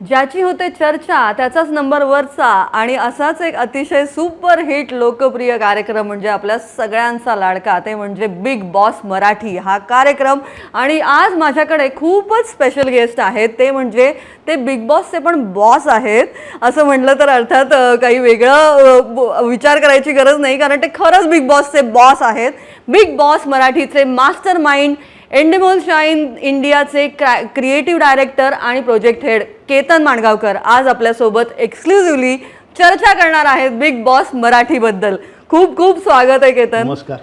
ज्याची होते चर्चा त्याचाच नंबर वरचा आणि असाच एक अतिशय सुपर हिट लोकप्रिय कार्यक्रम म्हणजे आपल्या सगळ्यांचा लाडका ते म्हणजे बिग बॉस मराठी हा कार्यक्रम. आणि आज माझ्याकडे खूपच स्पेशल गेस्ट आहेत ते म्हणजे ते बिग बॉसचे पण बॉस आहेत असं म्हटलं तर अर्थात काही वेगळं विचार करायची गरज नाही कारण ते खरंच बिग बॉसचे बॉस आहेत. बिग बॉस मराठीचे मास्टर माइंड एंडेमोल शाईन इंडियाचे क्रिएटिव्ह डायरेक्टर आणि प्रोजेक्ट हेड केतन माणगावकर आज आपल्यासोबत एक्सक्लुझिव्हली चर्चा करणार आहेत बिग बॉस मराठीबद्दल. खूप खूप स्वागत आहे केतन. नमस्कार.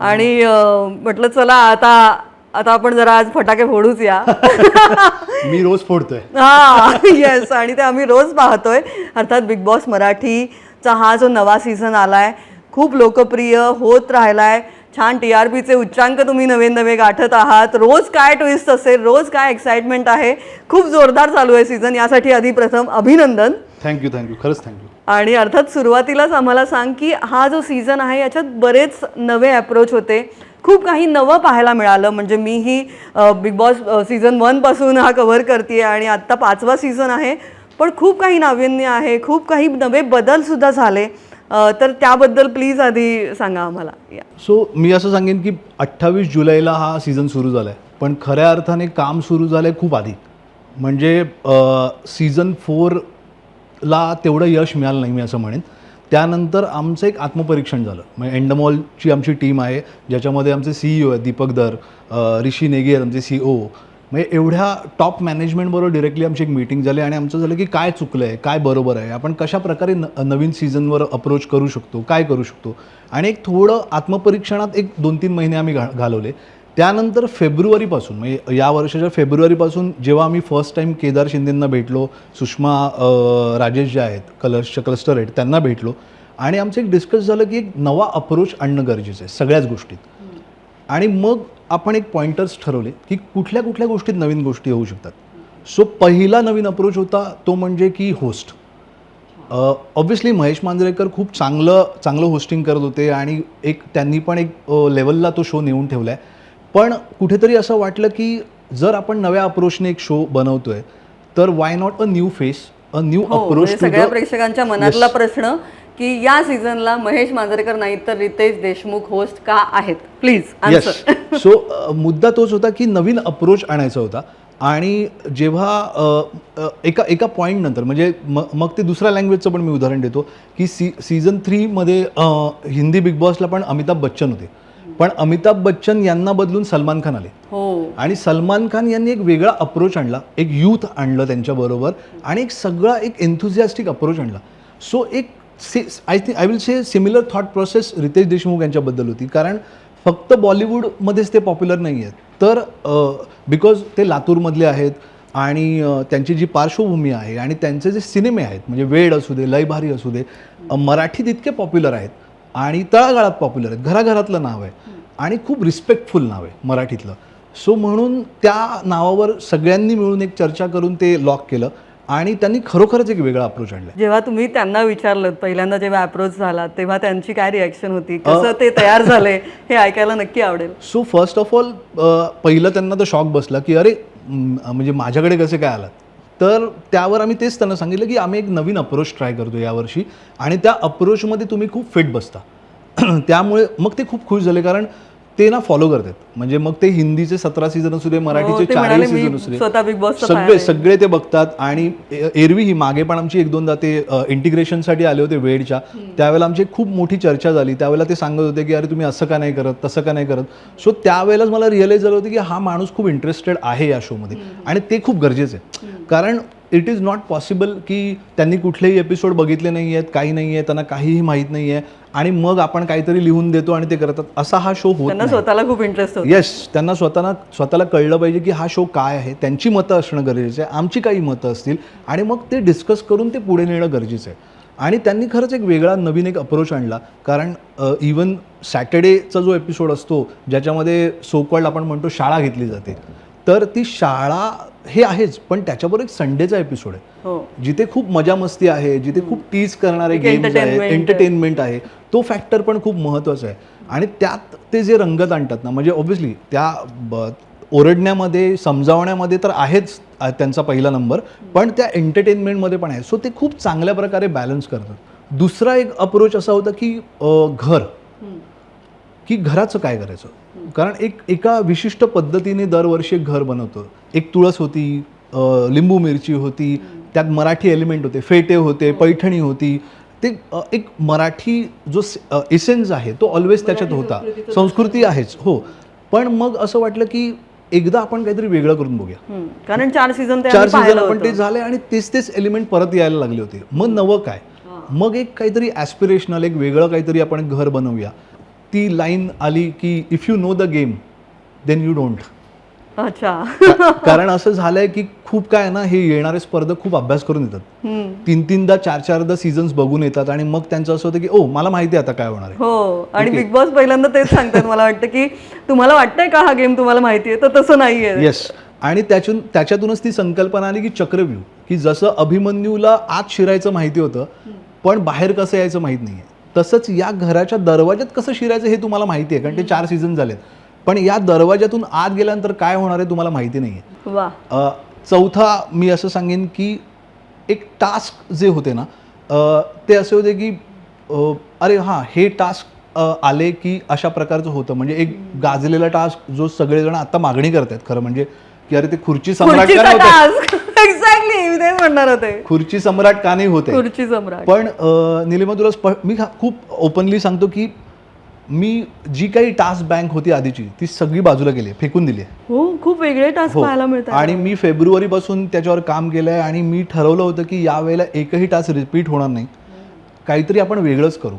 आणि म्हटलं चला आता आता आपण जरा आज फटाके फोडूच या. मी रोज फोडतोय. हा येस आणि ते आम्ही रोज पाहतोय. अर्थात बिग बॉस मराठीचा हा जो नवा सीझन आलाय खूप लोकप्रिय होत राहिलाय. छान TRPचे उच्चांक तुम्ही नवे नवे गाठत आहात. रोज काय ट्विस्ट असेल, रोज काय एक्साइटमेंट आहे. खूप जोरदार चालू आहे सीझन. यासाठी आधी प्रथम अभिनंदन. थँक्यू खरंच थँक्यू. आणि अर्थात सुरुवातीलाच आम्हाला सांग की हा जो सीझन आहे याच्यात बरेच नवे अप्रोच होते. खूप काही नवं पाहायला मिळालं. म्हणजे मीही बिग बॉस सीझन 1 पासून हा कव्हर करते आणि आत्ता 5वा सीझन आहे. पण खूप काही नाविन्य आहे, खूप काही नवे बदलसुद्धा झाले. तर त्याबद्दल प्लीज आधी सांगा आम्हाला. सो मी असं सांगेन की 28 जुलैला हा सीझन सुरू झाला आहे पण खऱ्या अर्थाने काम सुरू झालं आहे खूप आधी. म्हणजे सीझन 4ला तेवढं यश मिळालं नाही मी असं म्हणेन. त्यानंतर आमचं एक आत्मपरीक्षण झालं. म्हणजे एंडमॉलची आमची टीम आहे ज्याच्यामध्ये आमचे CEO आहेत दीपक दर, ऋषी नेगी आहेत आमचे CO. म्हणजे एवढ्या टॉप मॅनेजमेंटबरोबर डिरेक्टली आमची एक मीटिंग झाली आणि आमचं झालं की काय चुकलं आहे, काय बरोबर आहे, आपण कशा प्रकारे नवीन सीझनवर अप्रोच करू शकतो, काय करू शकतो. आणि एक थोडं आत्मपरीक्षणात एक 2-3 महिने आम्ही घालवले. त्यानंतर फेब्रुवारीपासून म्हणजे या वर्षाच्या फेब्रुवारीपासून जेव्हा आम्ही फर्स्ट टाईम केदार शिंदेंना भेटलो, सुषमा राजेश जे आहेत क्लस्टर हेड त्यांना भेटलो आणि आमचं एक डिस्कस झालं की एक नवा अप्रोच आणणं गरजेचं आहे सगळ्याच गोष्टीत. आणि मग आपण एक पॉइंटर्स ठरवले की कुठल्या कुठल्या गोष्टीत नवीन गोष्टी होऊ शकतात. सो पहिला नवीन अप्रोच होता तो म्हणजे की होस्ट. ऑब्व्हियसली महेश मांजरेकर खूप चांगलं होस्टिंग करत होते आणि एक त्यांनी पण एक लेवलला तो शो नेऊन ठेवला आहे. पण कुठेतरी असं वाटलं की जर आपण नव्या अप्रोचने एक शो बनवतोय तर why not a new face, a new approach. सगळ्या प्रेक्षकांच्या मनातला प्रश्न की या सीझनला महेश मांजरेकर नाही तर रितेश देशमुख होस्ट का आहेत, प्लीज आन्सर. सो मुद्दा तोच होता की नवीन अप्रोच आणायचा होता. आणि जेव्हा एका पॉईंट नंतर म्हणजे मग ते दुसऱ्या लँग्वेजचं पण मी उदाहरण देतो की सीझन 3मध्ये हिंदी बिग बॉसला पण अमिताभ बच्चन होते पण अमिताभ बच्चन यांना बदलून सलमान खान आले. आणि सलमान खान यांनी एक वेगळा अप्रोच आणला, एक यूथ आणलं त्यांच्याबरोबर आणि एक सगळा एक एन्थुझियास्टिक अप्रोच आणला. सो एक I will say similar thought process Riteish Deshmukh यांच्याबद्दल होती. कारण फक्त बॉलिवूडमध्येच ते पॉप्युलर नाही आहेत तर बिकॉज ते लातूरमधले आहेत आणि त्यांची जी पार्श्वभूमी आहे आणि त्यांचे जे सिनेमे आहेत म्हणजे वेड असू दे, लय भारी असू दे, मराठीत इतके पॉप्युलर आहेत आणि तळागाळात पॉप्युलर आहेत. घराघरातलं नाव आहे आणि खूप रिस्पेक्टफुल नाव आहे मराठीतलं. सो म्हणून त्या नावावर सगळ्यांनी मिळून एक चर्चा करून ते लॉक केलं आणि त्यांनी खरोखरच एक वेगळा अप्रोच आणला. जेव्हा तुम्ही त्यांना विचारलं पहिल्यांदा जेव्हा अप्रोच झाला तेव्हा त्यांची काय रिॲक्शन होती, कसं ते तयार झाले हे ऐकायला नक्की आवडेल. सो फर्स्ट ऑफ ऑल पहिलं त्यांना तर शॉक बसला की अरे म्हणजे माझ्याकडे कसे काय आलात. तर त्यावर आम्ही तेच त्यांना सांगितलं की आम्ही एक नवीन अप्रोच ट्राय करतो यावर्षी आणि त्या अप्रोचमध्ये तुम्ही खूप फिट बसता. त्यामुळे मग ते खूप खुश झाले कारण ते ना फॉलो करतात. म्हणजे मग ते हिंदीचे 17 सीझन असू दे, मराठीचे 4 सीझन असू दे, सगळे ते बघतात. आणि एरवीही मागे पण आमची 1-2दा ते इंटिग्रेशनसाठी आले होते वेडच्या, त्यावेळेला आमची खूप मोठी चर्चा झाली. त्यावेळेला ते सांगत होते की अरे तुम्ही असं का नाही करत, तसं का नाही करत. सो त्यावेळेलाच मला रिअलाइज झालं होतं की हा माणूस खूप इंटरेस्टेड आहे या शोमध्ये आणि ते खूप गरजेचं आहे. कारण इट इज नॉट पॉसिबल की त्यांनी कुठलेही एपिसोड बघितले नाही आहेत, काही नाही आहे, त्यांना काहीही माहीत नाही आहे आणि मग आपण काहीतरी लिहून देतो आणि ते करतात. असा हा शो होत नाही. स्वतःला खूप इंटरेस्ट होतो. येस, त्यांना स्वतःला कळलं पाहिजे की हा शो काय आहे, त्यांची मतं असणं गरजेचं आहे, आमची काही मतं असतील आणि मग ते डिस्कस करून ते पुढे नेणं गरजेचं आहे. आणि त्यांनी खरंच एक वेगळा नवीन एक अप्रोच आणला. कारण इवन सॅटर्डेचा जो एपिसोड असतो ज्याच्यामध्ये सो कॉल्ड आपण म्हणतो शाळा घेतली जाते, तर ती शाळा हे आहेच पण त्याच्याबरोबर एक संडेचा एपिसोड आहे जिथे खूप मजा मस्ती आहे, जिथे खूप टीज करणारे गेम्स आहेत, एंटरटेनमेंट आहे. तो फॅक्टर पण खूप महत्त्वाचा आहे. आणि त्यात ते जे रंगत आणतात ना, म्हणजे ऑब्व्हियसली त्या ओरडण्यामध्ये समजावण्यामध्ये तर आहेच त्यांचा पहिला नंबर, पण त्या एंटरटेनमेंटमध्ये पण आहे. सो ते खूप चांगल्या प्रकारे बॅलन्स करतात. दुसरा एक अप्रोच असा होता की की घराचं काय करायचं, कारण एका विशिष्ट पद्धतीने दरवर्षी एक घर बनवतो. एक तुळस होती, लिंबू मिरची होती, त्यात मराठी एलिमेंट होते, फेटे होते, पैठणी होती. ते एक मराठी जो इसेन्स आहे तो ऑलवेज त्याच्यात होता. संस्कृती आहेच हो. पण मग असं वाटलं की एकदा आपण काहीतरी वेगळं करून बघूया. कारण 4 सीझन आपण ते झाले आणि तेच एलिमेंट परत यायला लागले होते. मग नवं काय, मग एक काहीतरी ॲस्पिरेशनल, एक वेगळं काहीतरी आपण घर बनवूया. ती लाईन आली की if you know the game then you don't. अच्छा. कारण असं झालंय की खूप काय ना, हे येणारे स्पर्धक खूप अभ्यास करून येतात. 3-3दा 4-4दा सीझन्स बघून येतात आणि मग त्यांचं असं होतं की ओ मला माहिती आहे आता काय होणार आहे. हो, आणि बिग बॉस पहिल्यांदा तेच सांगतात मला वाटतं की तुम्हाला वाटतंय का हा गेम तुम्हाला माहिती आहे, तर तसं नाहीये. येस. आणि त्याच्यातूनच ती संकल्पना आली की चक्रव्यूह, की जसं अभिमन्यूला आत शिरायचं माहिती होतं पण बाहेर कसं यायचं माहित नाहीये, तसंच या घराच्या दरवाज्यात कसं शिरायचं हे तुम्हाला माहिती आहे, कारण ते 4 सीझन झालेत. पण या दरवाज्यातून आत गेल्यानंतर काय होणार आहे तुम्हाला माहिती नाहीये. वा. चौथा मी असं सांगेन की एक टास्क जे होते ना, ते असे होते की अरे हां, हे टास्क आले की अशा प्रकारचं होतं. म्हणजे एक गाजलेला टास्क जो सगळेजण आता मागणी करतात खरं म्हणजे, की अरे ते खुर्ची सम्राट का नव्हते. एक्झॅक्टली मी तेच म्हणणार होते, खुर्ची सम्राट का नाही होते. खुर्ची सम्राट. पण निलिमा तुला मी खूप ओपनली सांगतो की मी जी काही टास्क बँक होती आधीची ती सगळी बाजूला गेली, फेकून दिली. हो, खूप वेगळे टास्क पाहायला मिळतात. आणि मी फेब्रुवारीपासून त्याच्यावर काम केलंय आणि मी ठरवलं होतं की यावेळेला एकही टास्क रिपीट होणार नाही, काहीतरी आपण वेगळंच करू.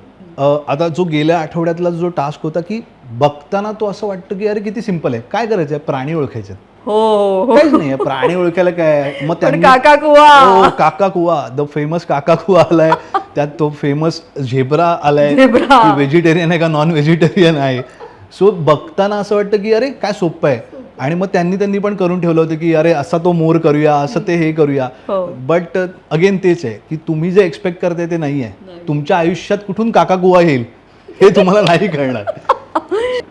आता जो गेल्या आठवड्यातला जो टास्क होता की बघताना तो असं वाटतं की अरे किती सिंपल आहे, काय करायचं आहे, प्राणी ओळखायचे. हो, काहीच नाही, प्राणी ओळखायला काय. मग त्यांनी काका कुवा, काका कुवा, द फेमस काका कुवा आलाय, त्यात तो फेमस झेब्रा आलाय, व्हेजिटेरियन आहे का नॉन व्हेजिटेरियन आहे. सो बघताना असं वाटतं की अरे काय सोपं आहे. आणि मग त्यांनी पण करून ठेवलं होतं की अरे असा तो मोर करूया, असं ते हे करूया. बट अगेन तेच आहे की तुम्ही जे एक्सपेक्ट करताय ते नाही आहे. तुमच्या आयुष्यात कुठून काका कुवा येईल हे तुम्हाला नाही कळणार.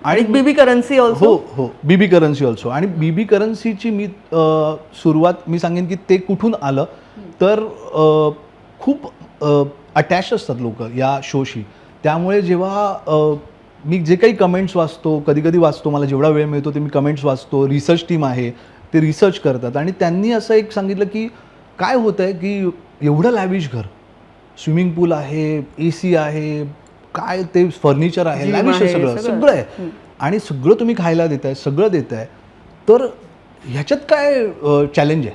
आणि बीबी करन्सी ऑल्सो. हो, बीबी करन्सी ऑल्सो. आणि बीबी करन्सीची मी सुरुवात मी सांगेन की ते कुठून आलं तर खूप अटॅच असतात लोक या शोशी. त्यामुळे जेव्हा मी जे काही कमेंट्स वाचतो, कधी वाचतो, मला जेवढा वेळ मिळतो ते मी कमेंट्स वाचतो. रिसर्च टीम आहे, ते रिसर्च करतात आणि त्यांनी असं एक सांगितलं की काय होतं आहे की एवढं लॅविश घर, स्विमिंग पूल आहे, AC आहे, काय ते फर्निचर आहे, लॅविश आहे, सगळं आहे आणि सगळं तुम्ही खायला देताय, सगळं देताय, तर ह्याच्यात काय चॅलेंज आहे?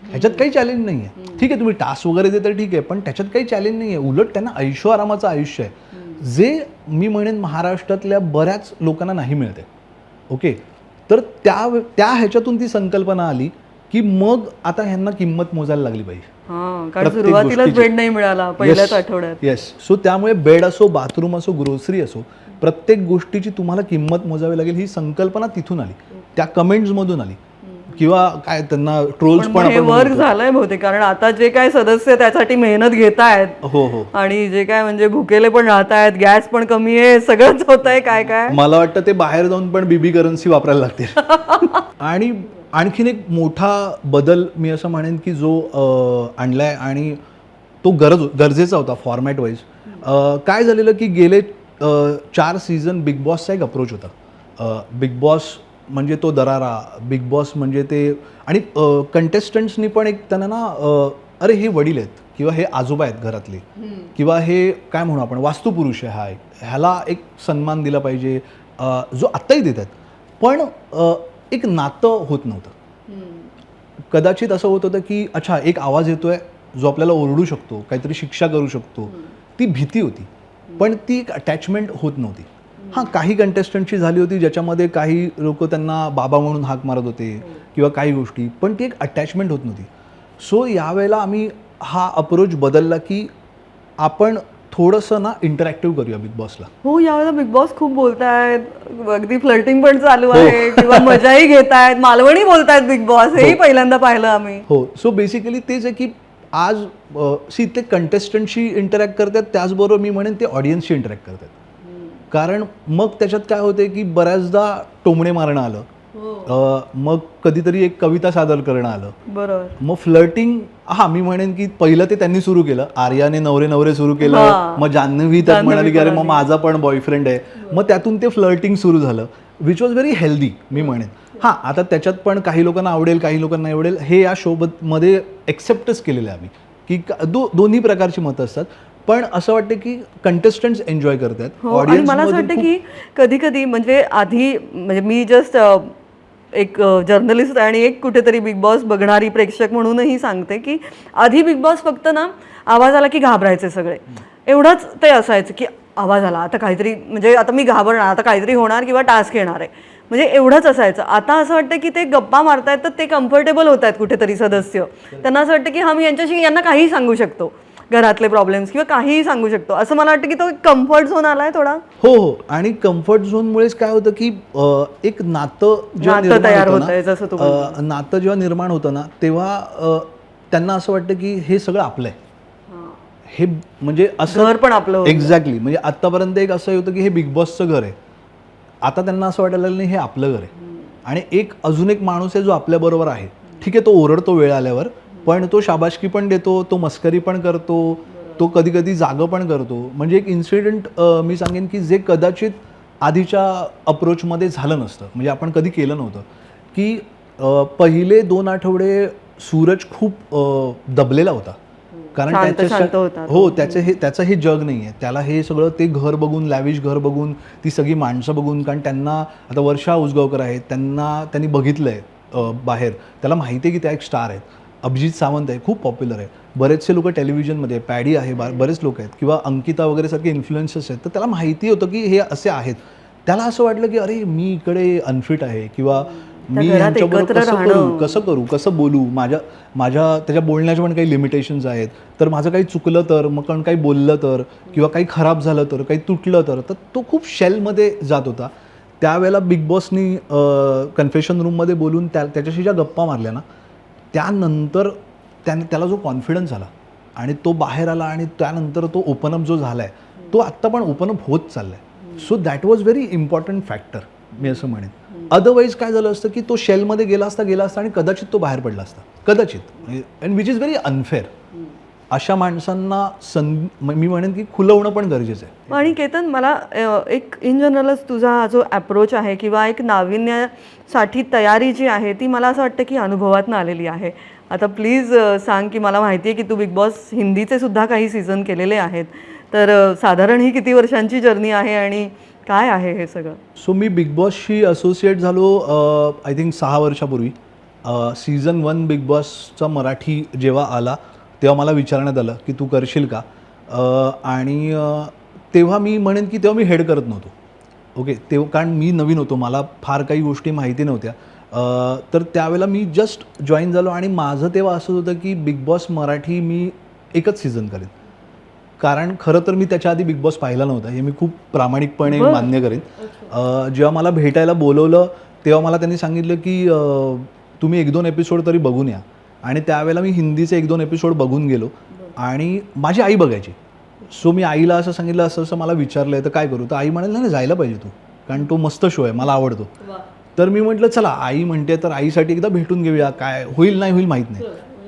ह्याच्यात काही चॅलेंज नाही आहे. ठीक आहे, तुम्ही टास्क वगैरे देता ठीक आहे, पण त्याच्यात काही चॅलेंज नाही आहे. उलट त्यांना ऐशो आरामाचं आयुष्य आहे, जे मी म्हणेन महाराष्ट्रातल्या बऱ्याच लोकांना नाही मिळते. ओके, तर त्या ह्याच्यातून ती संकल्पना आली की मग आता ह्यांना किंमत मोजायला लागली पाहिजे. कारण सुरुवातीलाच बेड नाही मिळाला पहिल्याच आठवड्यात. येस. सो त्यामुळे बेड असो, बाथरूम असो, ग्रोसरी असो, प्रत्येक गोष्टीची तुम्हाला किंमत मोजावी लागेल ही संकल्पना तिथून आली, त्या कमेंट्समधून आली. किंवा काय त्यांना ट्रोल्स पण हे वर्क झालंय बहुतेक, कारण आता जे काय सदस्य त्यासाठी मेहनत घेत आहेत, हो, आणि जे काय म्हणजे भुकेले पण राहत आहेत, गॅस पण कमी आहे, सगळंच होत आहे. काय मला वाटतं ते बाहेर जाऊन पण बीबी करन्सी वापरायला लागतील. आणि आणखीन एक मोठा बदल मी असं म्हणेन की जो आणलाय आणि तो गरजेचा होता फॉर्मॅट वाईज. काय झालेलं की गेले 4 सीझन बिग बॉसचा एक अप्रोच होता. बिग बॉस म्हणजे तो दरारा, बिग बॉस म्हणजे ते, आणि कंटेस्टंट्सनी पण एक त्यांना ना अरे हे वडील आहेत किंवा हे आजोबा आहेत घरातले, किंवा हे काय म्हणू आपण वास्तुपुरुष आहे, हा ह्याला एक सन्मान दिला पाहिजे, जो आत्ताही देतात. पण एक नातं होत नव्हतं. कदाचित असं होत होतं की अच्छा एक आवाज येतोय जो आपल्याला ओरडू शकतो, काहीतरी शिक्षा करू शकतो, ती भीती होती, पण ती एक अटॅचमेंट होत नव्हती. हां, काही कंटेस्टंटची झाली होती ज्याच्यामध्ये काही लोक त्यांना बाबा म्हणून हाक मारत होते किंवा काही गोष्टी, पण ती एक अटॅचमेंट होत नव्हती. सो यावेळेला आम्ही हा अप्रोच बदलला की आपण थोडंसं ना इंटरॅक्टिव्ह करूया बिग बॉसला. हो, यावेळेला बिग बॉस खूप बोलतायत, अगदी फ्लर्टिंग पण चालू आहे किंवा मजाही घेतायत, मालवणी बोलतायत बिग बॉस, हेही पहिल्यांदा पाहिलं आम्ही. हो, सो बेसिकली तेच आहे की आज ते कंटेस्टंटशी इंटरॅक्ट करतात, त्याचबरोबर मी म्हणेन ते ऑडियन्सशी इंटरॅक्ट करतात. कारण मग त्याच्यात काय होते की बऱ्याचदा टोमणे मारणं आलं, मग कधीतरी एक कविता सादर करणं आलं. बरोबर. मग फ्लर्टिंग, हा मी म्हणेन की पहिलं ते त्यांनी सुरू केलं, आर्याने नवरे नवरे सुरू केलं, हा. मग जान्हवी त्यात जान्हवी म्हणाली की अरे मग म्हणाली. माझा पण बॉयफ्रेंड आहे, मग त्यातून ते फ्लर्टिंग सुरू झालं, विच वॉज व्हेरी हेल्दी मी म्हणेन. हां, आता त्याच्यात पण काही लोकांना आवडेल, काही लोकांना आवडेल, हे या मध्ये एक्सेप्टच केलेलं आहे आम्ही की दोन्ही प्रकारची मतं असतात. पण असं वाटतं की कंटेस्टंट्स एन्जॉय करतात. हो, आणि मला असं वाटतं की कधी कधी म्हणजे आधी म्हणजे मी जस्ट एक जर्नलिस्ट आणि एक कुठेतरी बिग बॉस बघणारी प्रेक्षक म्हणूनही सांगते की आधी बिग बॉस फक्त ना आवाज आला की घाबरायचे सगळे, एवढंच ते असायचं की आवाज आला आता काहीतरी, म्हणजे आता मी घाबरणार, आता काहीतरी होणार किंवा टास्क येणार आहे, म्हणजे एवढंच असायचं. आता असं वाटतं की ते गप्पा मारतायत तर ते कम्फर्टेबल होत आहेत कुठेतरी सदस्य, त्यांना असं वाटतं की हा मी यांना काहीही सांगू शकतो, घरातले प्रॉब्लेम्स किंवा काहीही सांगू शकतो, असं मला वाटतं की तो कम्फर्ट झोन आलाय थोडा. हो हो, आणि कम्फर्ट झोनमुळेच काय होतं की एक नातं तयार होतंय, जसं तू म्हणतोस. नातं जेव्हा निर्माण होतं ना तेव्हा त्यांना असं वाटतं की हे सगळं आपलं आहे, हे म्हणजे असं घर पण आपलं होतं. एक्झॅक्टली. म्हणजे आतापर्यंत एक असं होतं की हे बिग बॉसचं घर आहे, आता त्यांना असं वाटायला लागलं नाही हे आपलं घर आहे, आणि एक अजून एक माणूस आहे जो आपल्याबरोबर आहे. ठीक आहे, तो ओरडतो वेळ आल्यावर, पण तो शाबासकी पण देतो, तो मस्करी पण करतो, तो कधी कधी जागं पण करतो. म्हणजे एक इन्सिडेंट मी सांगेन की जे कदाचित आधीच्या अप्रोचमध्ये झालं नसतं, म्हणजे आपण कधी केलं नव्हतं, की पहिले 2 आठवडे सूरज खूप दबलेला होता, कारण शांत होता. हो, त्याचं हे जग नाही आहे, त्याला हे सगळं ते घर बघून, लॅविश घर बघून, ती सगळी माणसं बघून, कारण त्यांना आता वर्षा उसगावकर आहेत, त्यांनी बघितलं आहे बाहेर, त्याला माहिती आहे की त्या एक स्टार आहेत. अभिजित सावंत आहे, खूप पॉप्युलर आहे, बरेचसे लोक टेलिव्हिजनमध्ये, पॅडी आहे, बरेच लोक आहेत, किंवा अंकिता वगैरे सारखे इन्फ्लुएन्सर्स आहेत, तर त्याला माहिती होतं की हे असे आहेत. त्याला असं वाटलं की अरे मी इकडे अनफिट आहे, किंवा मी यांच्याबरोबर कसं बोलू, त्याच्या बोलण्याच्या पण काही लिमिटेशन्स आहेत, तर माझं काही चुकलं तर, मग काही बोललं तर, किंवा काही खराब झालं तर, काही तुटलं तर तो खूप शेलमध्ये जात होता. त्यावेळेला बिग बॉसनी कन्फेशन रूममध्ये बोलून त्याच्याशी ज्या गप्पा मारल्या ना, त्यानंतर त्याला जो कॉन्फिडन्स आला आणि तो बाहेर आला, आणि त्यानंतर तो ओपनअप जो झाला आहे तो आत्ता पण ओपनअप होत चालला आहे. So that was very important factor मी असं म्हणेन. अदरवाईज काय झालं असतं की तो शेलमध्ये गेला असता आणि कदाचित तो बाहेर पडला असता, कदाचित, and which is very unfair. अशा माणसांना मी म्हणेन की खुलवणं पण गरजेचं आहे. आणि केतन, मला एक इन जनरलच तुझा हा जो अप्रोच आहे किंवा एक नाविन्यासाठी तयारी जी आहे ती मला असं वाटतं की अनुभवातून आलेली आहे. आता प्लीज सांग की मला माहिती आहे की तू बिग बॉस हिंदीचे सुद्धा काही सीझन केलेले आहेत, तर साधारण ही किती वर्षांची जर्नी आहे आणि काय आहे हे सगळं? सो मी बिग बॉसशी असोसिएट झालो आय थिंक 6 वर्षापूर्वी. सीझन 1 बिग बॉसचा मराठी जेव्हा आला तेव्हा मला विचारण्यात आलं की तू करशील का, आणि तेव्हा मी म्हणेन की तेव्हा मी हेड करत नव्हतो. ओके, तेव्हा कारण मी नवीन होतो, मला फार काही गोष्टी माहिती नव्हत्या, तर त्यावेळेला मी जस्ट जॉईन झालो, आणि माझं तेव्हा असं होतं की बिग बॉस मराठी मी एकच सीझन करेन, कारण खरं तर मी त्याच्या आधी बिग बॉस पाहिला नव्हता, हे मी खूप प्रामाणिकपणे मान्य करेन. जेव्हा मला भेटायला बोलवलं तेव्हा मला त्यांनी सांगितलं की तुम्ही 1-2 एपिसोड तरी बघून या, आणि त्यावेळेला मी हिंदीचे 1-2 एपिसोड बघून गेलो, आणि माझी आई बघायची. सो मी आईला असं सांगितलं, असं मला विचारलं आहे तर काय करू, तर आई म्हणाली नाही जायला पाहिजे तू, कारण तो मस्त शो आहे, मला आवडतो. तर मी म्हटलं चला आई म्हणते तर आईसाठी एकदा भेटून घेऊया, काय होईल नाही होईल माहीत नाही.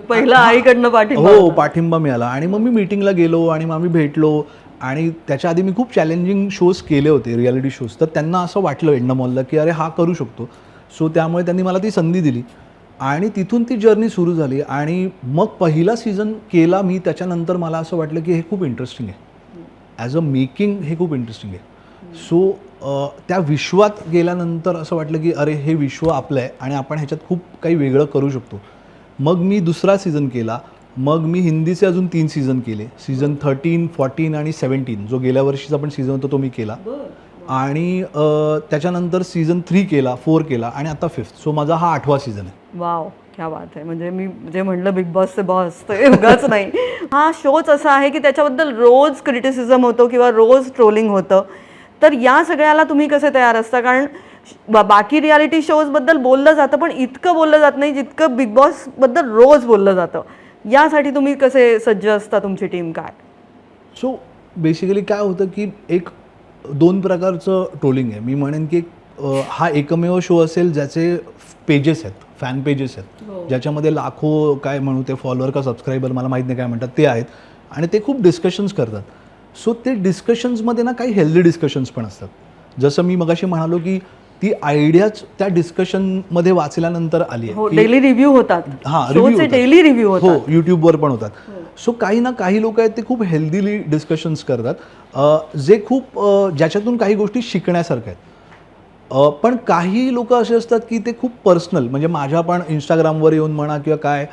पहिला आईकडनं पाठिंबा. हो, पाठिंबा मिळाला, आणि मग मी मीटिंगला गेलो आणि मग आम्ही भेटलो. आणि त्याच्या आधी मी खूप चॅलेंजिंग शोज केले होते, रियालिटी शोज, तर त्यांना असं वाटलं एंडमॉलला की अरे हा करू शकतो. सो त्यामुळे त्यांनी मला ती संधी दिली, आणि तिथून ती जर्नी सुरू झाली. आणि मग पहिला सीझन केला मी, त्याच्यानंतर मला असं वाटलं की हे खूप इंटरेस्टिंग आहे, ॲज अ मेकिंग हे खूप इंटरेस्टिंग आहे. सो त्या विश्वात गेल्यानंतर असं वाटलं की अरे हे विश्व आपलं आहे आणि आपण ह्याच्यात खूप काही वेगळं करू शकतो. मग मी दुसरा सीझन केला, मग मी हिंदीचे अजून 3 सीझन केले, सीझन 13, 14 आणि 17, जो गेल्या वर्षीचा पण सीझन होता तो मी केला, आणि त्याच्यानंतर सीझन 3 केला, 4 केला, आणि आता 5th. सो माझा हा 8वा सीझन आहे. वाव, क्या बात आहे. म्हणजे मी जे म्हणलं बिग बॉसचे बॉस, ते उगाच नाही. हा शोच असा आहे की त्याच्याबद्दल रोज क्रिटिसिझम होतो किंवा रोज ट्रोलिंग होतं, तर या सगळ्याला तुम्ही कसे तयार असता? कारण बाकी रियालिटी शोजबद्दल बोललं जातं, पण इतकं बोललं जात नाही जितकं बिग बॉसबद्दल रोज बोललं जातं. यासाठी तुम्ही कसे सज्ज असता, तुमची टीम काय? सो बेसिकली काय होतं की एक 2 प्रकारचं ट्रोलिंग आहे. मी म्हणेन की हा एकमेव शो असेल ज्याचे पेजेस आहेत, फॅन पेजेस आहेत, ज्याच्यामध्ये लाखो काय म्हणू ते फॉलोअर का सबस्क्रायबर मला माहीत नाही काय म्हणतात ते आहेत आणि ते खूप डिस्कशन्स करतात. सो ते डिस्कशन्समध्ये ना काही हेल्दी डिस्कशन्स पण असतात. जसं मी मगाशी म्हणालो की ती आयडियाच त्या डिस्कशनमध्ये वाचल्यानंतर आली आहे. डेली रिव्ह्यू होतात. हां, शोचे डेली रिव्ह्यू होतात. हो, यूट्यूबवर पण होतात. सो काही ना काही लोक आहेत ते खूप हेल्दीली डिस्कशन्स करतात, जे खूप ज्याच्यातून काही गोष्टी शिकण्यासारख्या आहेत. पण काही लोक असे असतात की ते खूप पर्सनल, म्हणजे माझ्या पण इंस्टाग्रामवर येऊन म्हणा किंवा काय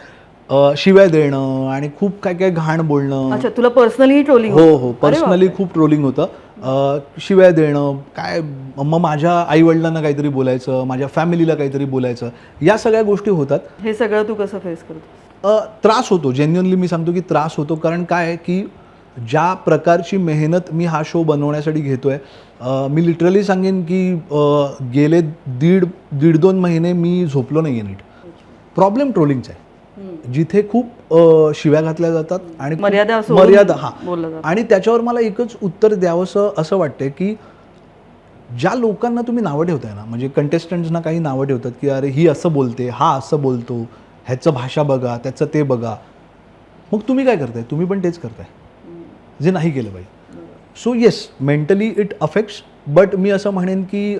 शिव्या देणं आणि खूप काय काय घाण बोलणं. अच्छा, तुला पर्सनली ट्रोलिंग? हो, पर्सनली खूप ट्रोलिंग होतं. शिव्या देणं काय, मग माझ्या आईवडिलांना काहीतरी बोलायचं, माझ्या फॅमिलीला काहीतरी बोलायचं, या सगळ्या गोष्टी होतात. हे सगळं तू कसं फेस करतो? त्रास होतो, जेन्युअनली मी सांगतो की त्रास होतो. कारण काय आहे की ज्या प्रकारची मेहनत मी हा शो बनवण्यासाठी घेतोय, मी लिटरली सांगेन की गेले दीड 2 महिने मी झोपलो नाही आहे नीट. प्रॉब्लेम ट्रोलिंगचा आहे, जिथे खूप शिव्या घातल्या जातात आणि मर्यादा हां, आणि त्याच्यावर मला एकच उत्तर द्यावंसं असं वाटतंय की ज्या लोकांना तुम्ही नावं ठेवताय ना, म्हणजे कंटेस्टंट्सना काही नावं ठेवतात की अरे ही असं बोलते, हा असं बोलतो, ह्याचं भाषा बघा, त्याचं ते बघा, मग तुम्ही काय करताय? तुम्ही पण तेच करताय जे नाही केलं पाहिजे. So yes, mentally it affects, but मी असं म्हणेन की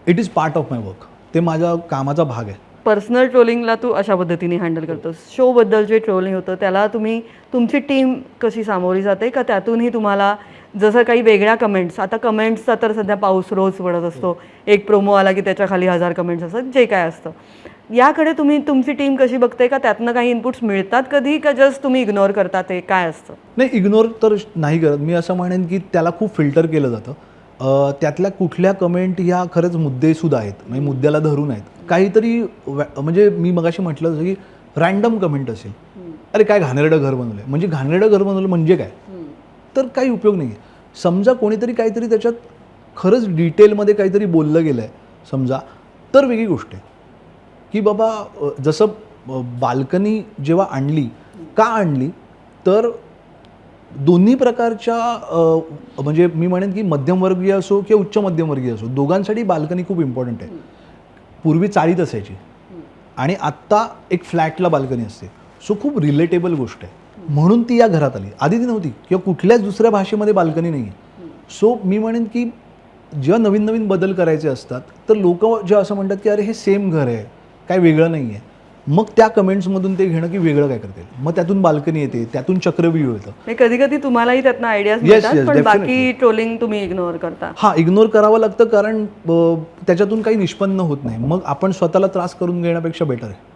it is part of my work. ते माझ्या कामाचा भाग आहे. पर्सनल ट्रोलिंगला तू अशा पद्धतीने हँडल करतोस. शोबद्दल जे ट्रोलिंग होतं त्याला तुमची टीम कशी सामोरी जाते, का त्यातूनही तुम्हाला जसं काही वेगळ्या कमेंट्स, आता कमेंट्सचा तर सध्या पाऊस रोज पडत असतो, एक प्रोमो आला की त्याच्या खाली 1000 कमेंट्स असतात, जे काय असतं, याकडे तुमची टीम कशी बघते? का त्यातनं काही इनपुट्स मिळतात कधी, का जस्ट तुम्ही इग्नोर करता? ते काय असतं? नाही, इग्नोर तर नाही करत मी. असं म्हणेन की त्याला खूप फिल्टर केलं जातं. त्यातल्या कुठल्या कमेंट ह्या खरंच मुद्देसुद्धा आहेत, म्हणजे मुद्द्याला धरून आहेत. काहीतरी म्हणजे मी मगाशी म्हटलं जसं की रँडम कमेंट असेल, अरे काय घाणेरडं घर बनवलं आहे, म्हणजे घाणेरडं घर बनवलं म्हणजे काय, तर काही उपयोग नाही आहे. समजा कोणीतरी काहीतरी त्याच्यात खरंच डिटेलमध्ये काहीतरी बोललं गेलं आहे समजा, तर वेगळी गोष्ट आहे की बाबा जसं बाल्कनी जेव्हा आणली, का आणली, तर दोन्ही प्रकारच्या म्हणजे मी म्हणेन की मध्यमवर्गीय असो किंवा उच्च मध्यमवर्गीय असो, दोघांसाठी बाल्कनी खूप इम्पॉर्टंट आहे. पूर्वी चाळीत असायची आणि आत्ता एक फ्लॅटला बाल्कनी असते. सो खूप रिलेटेबल गोष्ट आहे, म्हणून ती या घरात आली. आधी ती नव्हती किंवा कुठल्याच दुसऱ्या भाषेमध्ये बाल्कनी नाही आहे. सो मी म्हणेन की जेव्हा नवीन नवीन बदल करायचे असतात तर लोक जेव्हा असं म्हणतात की अरे हे सेम घर आहे, काय वेगळं नाही आहे, मग त्या कमेंट्समधून ते घेणं की वेगळं काय करतील, मग त्यातून बाल्कनी येते, त्यातून चक्रव्यूह येतं. कधी कधी तुम्हालाही त्यातनं आयडियाज मिळतात, पण बाकी ट्रोलिंग तुम्ही इग्नोर करता? हां, इग्नोर करावं लागतं, कारण त्याच्यातून काही निष्पन्न होत नाही. मग आपण स्वतःला त्रास करून घेण्यापेक्षा बेटर आहे.